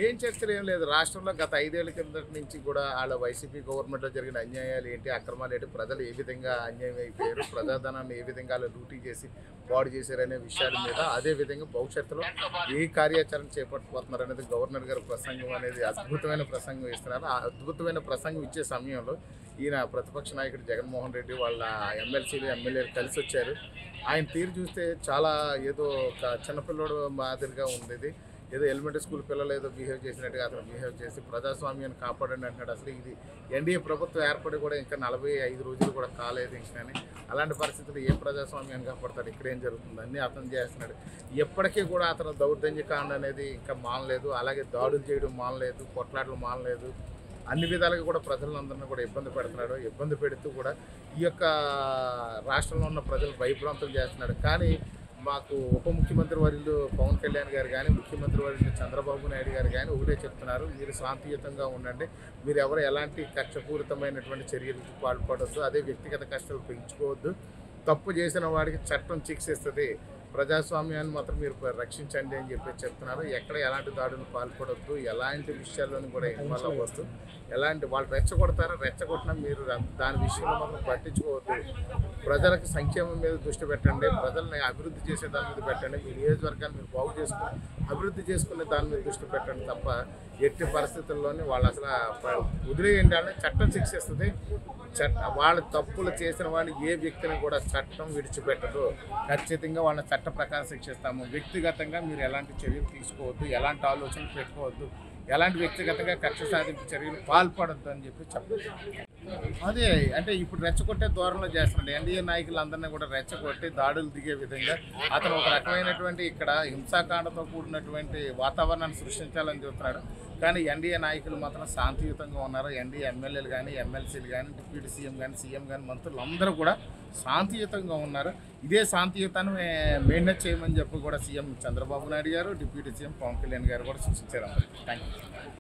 ఏం చర్చలు ఏం లేదు. రాష్ట్రంలో గత 5 ఏళ్ల కిందటి నుంచి కూడా ఆళ్ళ వైసీపీ గవర్నమెంట్‌లో జరిగిన అన్యాయాలు ఏంటి, అక్రమాలు ఏంటి, ప్రజలు ఏ విధంగా అన్యాయం అయిపోయారు, ప్రజాధనాన్ని ఏ విధంగా ఆళ్ళు లూటీ చేసి పాడు చేశారనే విషయాల మీద, అదే విధంగా భవిష్యత్తులో ఏ కార్యాచరణ చేపట్టబోతున్నారనేది గవర్నర్ గారి ప్రసంగం అనేది అద్భుతమైన ప్రసంగం ఇస్తున్నారు. ఆ అద్భుతమైన ప్రసంగం ఇచ్చే సమయంలో ఈయన ప్రతిపక్ష నాయకుడు జగన్మోహన్ రెడ్డి వాళ్ళ ఎమ్మెల్సీలు, ఎమ్మెల్యేలు కలిసొచ్చారు. ఆయన తీరు చూస్తే చాలా ఏదో ఒక చిన్నపిల్లోడు మాదిరిగా ఉంది. ఏదో ఎలిమెంటరీ స్కూల్ పిల్లలు ఏదో బిహేవ్ చేసినట్టుగా అతను బిహేవ్ చేసి ప్రజాస్వామ్యాన్ని కాపాడండి అంటున్నాడు. అసలు ఇది ఎన్డీఏ ప్రభుత్వం ఏర్పడి కూడా ఇంకా 45 రోజులు కూడా కాలేదు ఇంకని. అలాంటి పరిస్థితులు ఏ ప్రజాస్వామ్యాన్ని కాపాడతాడు? ఇక్కడ ఏం జరుగుతుంది అన్నీ అతను చేస్తున్నాడు. ఎప్పటికీ కూడా అతను దౌర్జన్యకాండ అనేది ఇంకా మానలేదు. అలాగే దాడులు చేయడం మానలేదు, కొట్లాటలు మానలేదు. అన్ని విధాలుగా కూడా ప్రజలందరినీ కూడా ఇబ్బంది పెడుతున్నాడు. ఇబ్బంది పెడుతూ కూడా ఈ యొక్క రాష్ట్రంలో ఉన్న ప్రజలు భయభ్రాంతులు చేస్తున్నాడు. కానీ మాకు ఉప ముఖ్యమంత్రి వర్యులు పవన్ కళ్యాణ్ గారు కానీ, ముఖ్యమంత్రి వర్యులు చంద్రబాబు నాయుడు గారు కానీ ఒకటే చెప్తున్నారు, మీరు శాంతియుతంగా ఉండండి, మీరు ఎవరు ఎలాంటి కక్షపూరితమైనటువంటి చర్యలకు పాల్పడవద్దు, అదే వ్యక్తిగత కష్టాలు పెంచుకోవద్దు, తప్పు చేసిన వాడికి చట్టం శిక్షిస్తుంది, ప్రజాస్వామ్యాన్ని మాత్రం మీరు రక్షించండి అని చెప్పి చెప్తున్నారు. ఎక్కడ ఎలాంటి దాడులు పాల్పడవద్దు, ఎలాంటి విషయాల్లోనూ కూడా ఇన్వాల్వ్ అవ్వద్దు, ఎలాంటి వాళ్ళు రెచ్చగొడతారో రెచ్చగొట్టినా మీరు దాని విషయంలో మాత్రం పట్టించుకోవద్దు, ప్రజలకు సంక్షేమం మీద దృష్టి పెట్టండి, ప్రజల్ని అభివృద్ధి చేసే దాని మీద పెట్టండి, మీ నియోజకవర్గాన్ని మీరు బాగు చేసుకుని అభివృద్ధి చేసుకునే దాని మీద దృష్టి పెట్టండి తప్ప ఎట్టి పరిస్థితుల్లోని వాళ్ళు అసలు వదిలేయండి అని చట్టం శిక్షిస్తుంది. వాళ్ళ తప్పులు చేసిన వాళ్ళు ఏ వ్యక్తిని కూడా చట్టం విడిచిపెట్టదు. ఖచ్చితంగా వాళ్ళని చట్ట ప్రకారం శిక్షిస్తాము. వ్యక్తిగతంగా మీరు ఎలాంటి చర్యలు తీసుకోవద్దు, ఎలాంటి ఆలోచనలు పెట్టుకోవద్దు, ఎలాంటి వ్యక్తిగతంగా కక్ష సాధింపు చర్యలు పాల్పడద్దు అని చెప్పి చెప్పారు. అదే అంటే ఇప్పుడు రెచ్చగొట్టే ధోరణిలో చేస్తున్నాడు. ఎన్డీఏ నాయకులందరినీ కూడా రెచ్చగొట్టి దాడులు దిగే విధంగా అతను ఒక రకమైనటువంటి ఇక్కడ హింసాకాండతో కూడినటువంటి వాతావరణాన్ని సృష్టించాలని చూస్తున్నాడు. కానీ ఎన్డీఏ నాయకులు మాత్రం శాంతియుతంగా ఉన్నారు. ఎన్డీఏ ఎమ్మెల్యేలు కానీ, ఎమ్మెల్సీలు కానీ, డిప్యూటీ సీఎం కానీ, సీఎం కానీ, మంత్రులు అందరూ కూడా శాంతియుతంగా ఉన్నారు. ఇదే శాంతియుతాన్ని మెయింటైన్ చేయమని చెప్పి కూడా సీఎం చంద్రబాబు నాయుడు గారు, డిప్యూటీ సీఎం పవన్ కళ్యాణ్ గారు కూడా సూచించారు. Thank you.